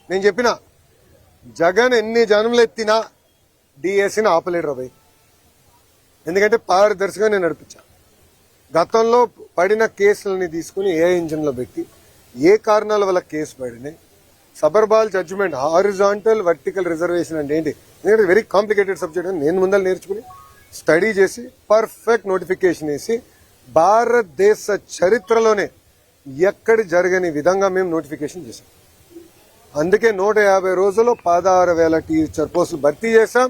నేను చెప్పిన జగన్ ఎన్ని జనంలు ఎత్తినా డిఎస్సిని ఆపలేడు రాబోయ్. ఎందుకంటే పారదర్శకంగా నేను నడిపించా. గతంలో పడిన కేసులని తీసుకుని ఏ ఇంజన్లో పెట్టి ఏ కారణాల వల్ల కేసు పడినాయి, సబర్బాల్ జడ్జిమెంట్, హారిజాంటల్ వర్టికల్ రిజర్వేషన్ అంటే ఏంటి, ఎందుకంటే వెరీ కాంప్లికేటెడ్ సబ్జెక్ట్ అని నేను ముందర నేర్చుకుని స్టడీ చేసి పర్ఫెక్ట్ నోటిఫికేషన్ వేసి భారతదేశ చరిత్రలోనే ఎక్కడి జరగని విధంగా మేము నోటిఫికేషన్ చేశాం. అందుకే 150 రోజుల్లో 16,000 టీచర్ పోస్టులు భర్తీ చేశాం.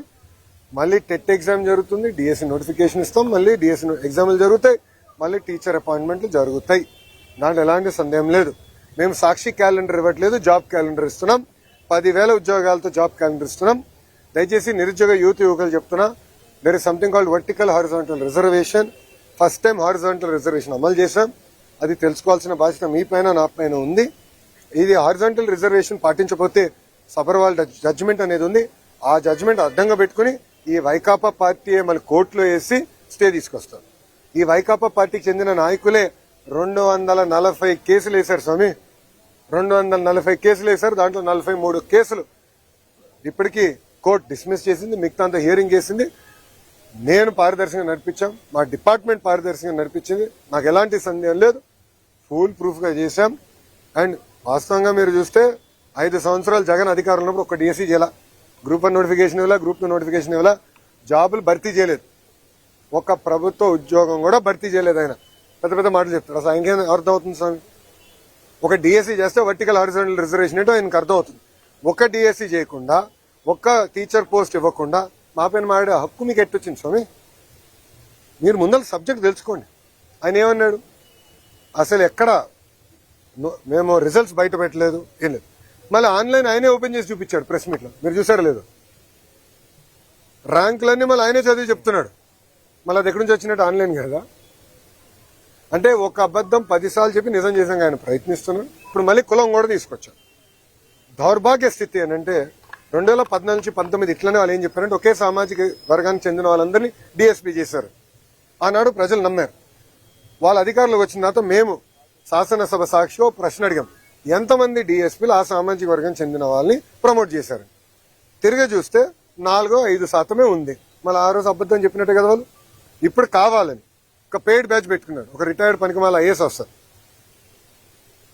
మళ్ళీ టెట్ ఎగ్జామ్ జరుగుతుంది, డిఎస్సి నోటిఫికేషన్ ఇస్తాం, మళ్ళీ డిఎస్సి ఎగ్జామ్లు జరుగుతాయి, మళ్ళీ టీచర్ అపాయింట్మెంట్లు జరుగుతాయి. దాంట్లో ఎలాంటి సందేహం లేదు. మేము సాక్షి క్యాలెండర్ ఇవ్వట్లేదు, జాబ్ క్యాలెండర్ ఇస్తున్నాం. 10,000 ఉద్యోగాలతో జాబ్ క్యాలెండర్ ఇస్తున్నాం. దయచేసి నిరుద్యోగ యువకులు చెప్తున్నా, there is something called vertical horizontal reservation. First time horizontal reservation అమలు చేశాం. అది తెలుసుకోవాల్సిన బాధ్యత మీ పైన నా పైన ఉంది. ఇది హారిజాంటల్ రిజర్వేషన్ పాటించకపోతే సబర్వాల్ జడ్జిమెంట్ అనేది ఉంది. ఆ జడ్జిమెంట్ అడ్డంగా పెట్టుకుని ఈ వైకాపా పార్టీ మళ్ళీ కోర్టులో వేసి స్టే తీసుకొస్తారు. ఈ వైకాపా పార్టీకి చెందిన నాయకులే 240 కేసులు వేశారు స్వామి. 240 కేసులు వేశారు. దాంట్లో 43 కేసులు ఇప్పటికీ కోర్టు డిస్మిస్ చేసింది, మిగతా అంతా హియరింగ్ చేసింది. నేను పారదర్శకంగా నడిపించాం, మా డిపార్ట్మెంట్ పారదర్శకంగా నడిపించింది. నాకు ఎలాంటి సందేహం లేదు. ఫుల్ ప్రూఫ్ గా చేశాం. అండ్ వాస్తవంగా మీరు చూస్తే 5 సంవత్సరాలు జగన్ అధికారంలో ఒక డిఎస్సీ చేయాల, గ్రూప్ 1 నోటిఫికేషన్ ఇవ్వాల, గ్రూప్ 2 నోటిఫికేషన్ ఇవ్వాల, జాబులు భర్తీ చేయలేదు. ఒక ప్రభుత్వ ఉద్యోగం కూడా భర్తీ చేయలేదు. ఆయన పెద్ద పెద్ద మాటలు చెప్తారు. అసలు ఆయనకేం అర్థం అవుతుంది స్వామి? ఒక డిఎస్సీ చేస్తే వర్టికల్ హారిజాంటల్ రిజర్వేషన్ ఏంటో ఆయనకు అర్థం అవుతుంది. ఒక డిఎస్సీ చేయకుండా, ఒక్క టీచర్ పోస్ట్ ఇవ్వకుండా మా పైన మాడే హక్కు మీకు ఎట్టొచ్చింది స్వామి? మీరు ముందర సబ్జెక్ట్ తెలుసుకోండి. ఆయన ఏమన్నాడు? అసలు ఎక్కడ మేము రిజల్ట్స్ బయట పెట్టలేదు, ఏం లేదు. మళ్ళీ ఆన్లైన్ ఆయనే ఓపెన్ చేసి చూపించాడు ప్రెస్ మీట్లో. మీరు చూసారా లేదు? ర్యాంకులన్నీ మళ్ళీ ఆయనే చదివి చెప్తున్నాడు. మళ్ళీ అది ఎక్కడి నుంచి వచ్చినట్టు? ఆన్లైన్ కదా. అంటే ఒక అబద్ధం 10 సార్లు చెప్పి నిజం చేసాక ఆయన ప్రయత్నిస్తున్నాడు. ఇప్పుడు మళ్ళీ కులం కూడా తీసుకొచ్చాడు. దౌర్భాగ్య స్థితి అని అంటే 2014 నుంచి 19 ఇట్లనే వాళ్ళు ఏం చెప్పారంటే ఒకే సామాజిక వర్గానికి చెందిన వాళ్ళందరినీ డిఎస్పీ చేశారు. ఆనాడు ప్రజలు నమ్మారు. వాళ్ళ అధికారులకు వచ్చిన తర్వాత మేము శాసనసభ సాక్షిగా ప్రశ్న అడిగాం, ఎంతమంది డిఎస్పీలు ఆ సామాజిక వర్గానికి చెందిన వాళ్ళని ప్రమోట్ చేశారు. తిరిగి చూస్తే 4-5% ఉంది. మళ్ళీ ఆ రోజు అబద్ధం చెప్పినట్టే కదా వాళ్ళు. ఇప్పుడు కావాలని ఒక పెయిడ్ బ్యాచ్ పెట్టుకున్నాడు. ఒక రిటైర్డ్ పనికిమాల ఐఏఎస్ ఆఫీసర్,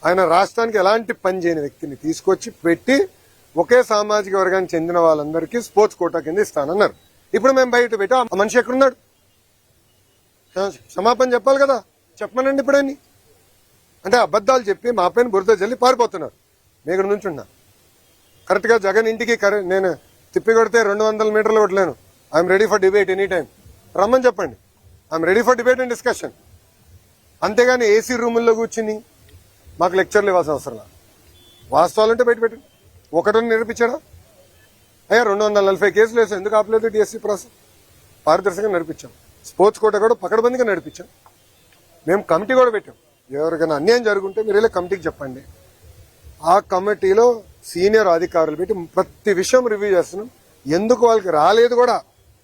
ఆయన రాష్ట్రానికి ఎలాంటి పని చేయని వ్యక్తిని తీసుకొచ్చి పెట్టి ఒకే సామాజిక వర్గానికి చెందిన వాళ్ళందరికీ స్పోర్ట్స్ కోటా కింద ఇస్తానన్నారు. ఇప్పుడు మేము బయట పెట్టి ఆ మనిషి ఎక్కడున్నాడు? క్షమాపణ చెప్పాలి కదా. చెప్పమనండి ఇప్పుడని. అంటే అబద్ధాలు చెప్పి మా పైన బురద జల్లి పారిపోతున్నారు. నేను ఇక్కడ నుంచి ఉన్నా కరెక్ట్ గా జగన్ ఇంటికి నేను తిప్పి కొడితే 200 మీటర్లు కొట్టలేను. I'm ready for debate any time. రమ్మని చెప్పండి. I'm ready for debate and discussion. అంతేగాని ఏసీ రూముల్లో కూర్చుని మాకు లెక్చర్లు ఇవ్వాల్సిన అవసరం లేదు. వాస్తవాలుంటే బయట పెట్టండి. ఒకటని నిరూపించాడా? అయ్యా 240 కేసులు వేసాం. ఎందుకు ఆపలేదు డిఎస్సీ ప్రాసెస్? పారదర్శకంగా నడిపించాం. స్పోర్ట్స్ కోట కూడా పకడ్బందీగా నడిపించాం. మేము కమిటీ కూడా పెట్టాం. ఎవరికైనా అన్యాయం జరుగుంటే మీరు ఇలా కమిటీకి చెప్పండి. ఆ కమిటీలో సీనియర్ అధికారులు పెట్టి ప్రతి విషయం రివ్యూ చేస్తున్నాం. ఎందుకు వాళ్ళకి రాలేదు కూడా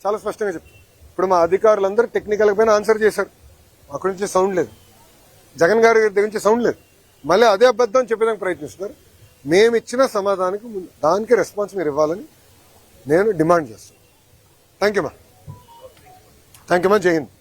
చాలా స్పష్టంగా చెప్తాం. ఇప్పుడు మా అధికారులందరూ టెక్నికల్ పైన ఆన్సర్ చేశారు. అక్కడి నుంచి సౌండ్ లేదు, జగన్ గారి దగ్గర నుంచి సౌండ్ లేదు. మళ్ళీ అదే అబద్ధం చెప్పేదానికి ప్రయత్నిస్తున్నారు. మేము ఇచ్చిన సమాధానానికి దానికి రెస్పాన్స్ మీరు ఇవ్వాలని నేను డిమాండ్ చేస్తాను. థ్యాంక్ యూ మా. జై హింద్.